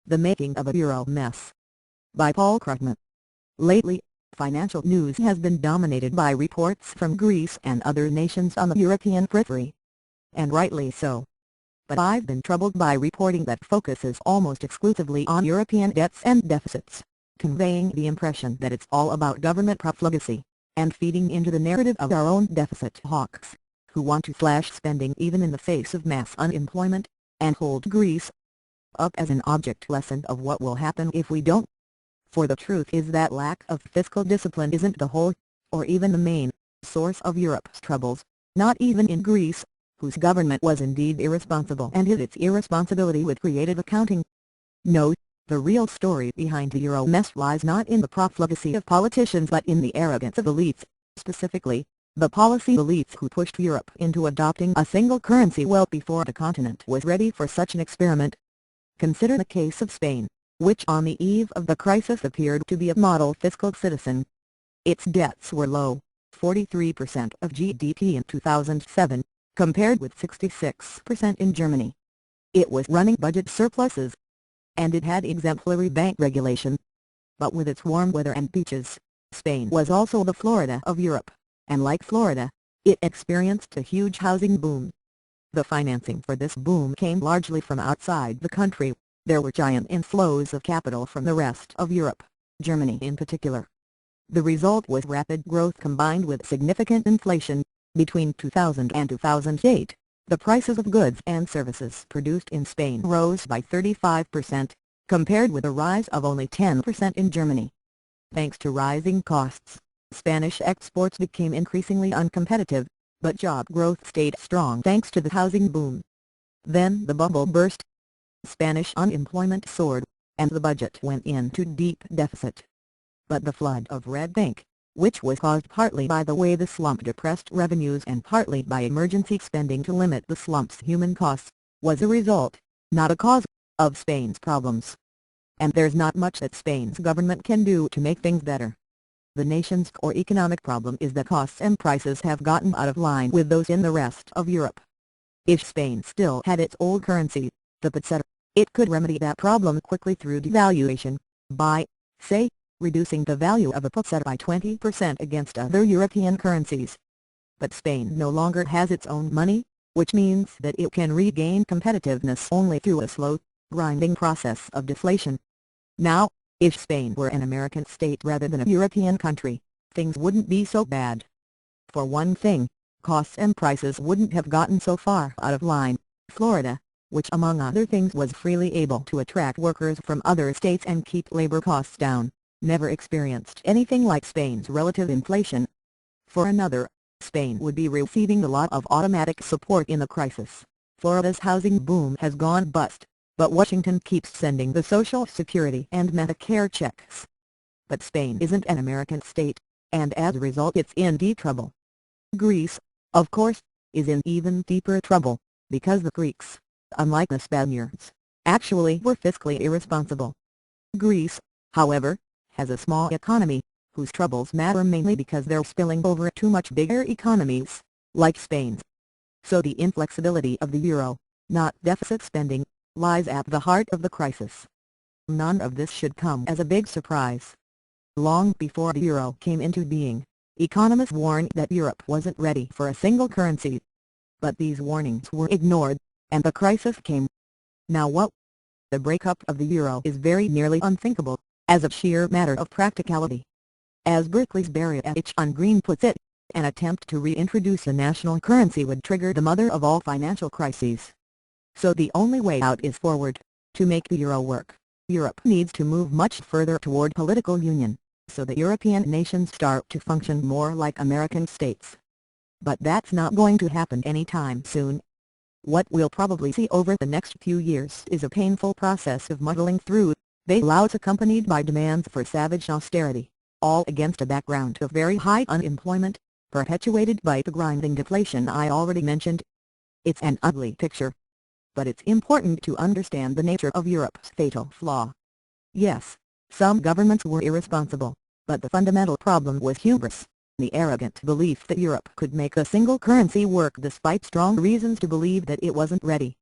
The Making of a Euromess. By Paul Krugman. Lately, financial news has been dominated by reports from Greece and other nations on the European periphery. And rightly so. But I've been troubled by reporting that focuses almost exclusively on European debts and deficits, conveying the impression that it's all about government profligacy, and feeding into the narrative of our own deficit hawks, who want to slash spending even in the face of mass unemployment, and hold Greece up as an object lesson of what will happen if we don't. For the truth is that lack of fiscal discipline isn't the whole, or even the main, source of Europe's troubles, not even in Greece, whose government was indeed irresponsible and hid its irresponsibility with creative accounting. No, the real story behind the Euromess lies not in the profligacy of politicians but in the arrogance of elites, specifically, the policy elites who pushed Europe into adopting a single currency well before the continent was ready for such an experiment. Consider the case of Spain, which on the eve of the crisis appeared to be a model fiscal citizen. Its debts were low, 43% of GDP in 2007, compared with 66% in Germany. It was running budget surpluses. And it had exemplary bank regulation. But with its warm weather and beaches, Spain was also the Florida of Europe, and like Florida, it experienced a huge housing boom. The financing for this boom came largely from outside the country. There were giant inflows of capital from the rest of Europe, Germany in particular. The result was rapid growth combined with significant inflation. Between 2000 and 2008, the prices of goods and services produced in Spain rose by 35%, compared with a rise of only 10% in Germany. Thanks to rising costs, Spanish exports became increasingly uncompetitive, but job growth stayed strong thanks to the housing boom. Then the bubble burst. Spanish unemployment soared, and the budget went into deep deficit. But the flood of red ink, which was caused partly by the way the slump depressed revenues and partly by emergency spending to limit the slump's human costs, was a result, not a cause, of Spain's problems. And there's not much that Spain's government can do to make things better. The nation's core economic problem is that costs and prices have gotten out of line with those in the rest of Europe. If Spain still had its old currency, the peseta, it could remedy that problem quickly through devaluation, by, say, reducing the value of a peseta by 20% against other European currencies. But Spain no longer has its own money, which means that it can regain competitiveness only through a slow, grinding process of deflation. Now, if Spain were an American state rather than a European country, things wouldn't be so bad. For one thing, costs and prices wouldn't have gotten so far out of line. Florida, which among other things was freely able to attract workers from other states and keep labor costs down, never experienced anything like Spain's relative inflation. For another, Spain would be receiving a lot of automatic support in the crisis. Florida's housing boom has gone bust, but Washington keeps sending the Social Security and Medicare checks. But Spain isn't an American state, and as a result it's in deep trouble. Greece, of course, is in even deeper trouble, because the Greeks, unlike the Spaniards, actually were fiscally irresponsible. Greece, however, has a small economy, whose troubles matter mainly because they're spilling over to much bigger economies, like Spain's. So the inflexibility of the euro, not deficit spending, lies at the heart of the crisis. None of this should come as a big surprise. Long before the euro came into being, economists warned that Europe wasn't ready for a single currency. But these warnings were ignored, and the crisis came. Now what? The breakup of the euro is very nearly unthinkable, as a sheer matter of practicality. As Berkeley's Barry H. Green puts it, an attempt to reintroduce a national currency would trigger the mother of all financial crises. So the only way out is forward. To make the euro work, Europe needs to move much further toward political union, so that European nations start to function more like American states. But that's not going to happen anytime soon. What we'll probably see over the next few years is a painful process of muddling through bailouts accompanied by demands for savage austerity, all against a background of very high unemployment, perpetuated by the grinding deflation I already mentioned. It's an ugly picture. But it's important to understand the nature of Europe's fatal flaw. Yes, some governments were irresponsible, but the fundamental problem was hubris, the arrogant belief that Europe could make a single currency work despite strong reasons to believe that it wasn't ready.